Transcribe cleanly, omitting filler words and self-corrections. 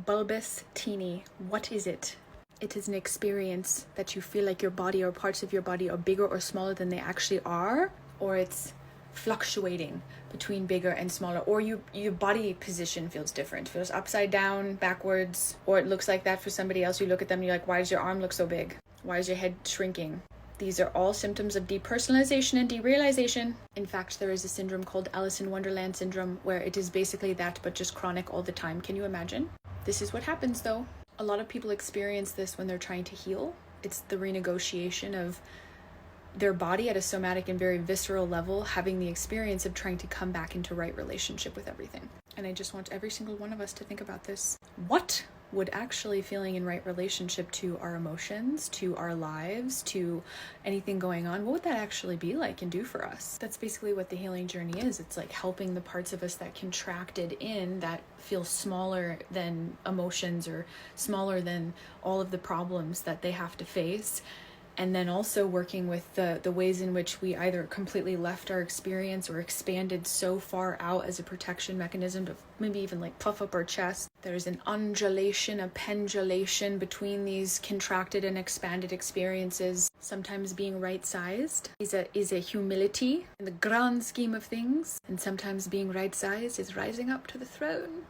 Bulbous-Teeny. What is it? It is an experience that you feel like your body or parts of your body are bigger or smaller than they actually are, or it's fluctuating between bigger and smaller, or your body position feels different, feels upside down, backwards, or it looks like that for somebody else. You look at them and you're like, why does your arm look so big? Why is your head shrinking? These are all symptoms of depersonalization and derealization. In fact, there is a syndrome called Alice in Wonderland syndrome, where it is basically that, but just chronic all the time. Can you imagine? This is what happens though. A lot of people experience this when they're trying to heal. It's the renegotiation of their body at a somatic and very visceral level, having the experience of trying to come back into right relationship with everything. And I just want every single one of us to think about this. What would actually feeling in right relationship to our emotions, to our lives, to anything going on, what would that actually be like and do for us? That's basically what the healing journey is. It's like helping the parts of us that contracted in, that feel smaller than emotions or smaller than all of the problems that they have to face. And then also working with the ways in which we either completely left our experience or expanded so far out as a protection mechanism to maybe even like puff up our chest. There's an undulation, a pendulation between these contracted and expanded experiences. Sometimes being right-sized is a humility in the grand scheme of things. And sometimes being right-sized is rising up to the throne.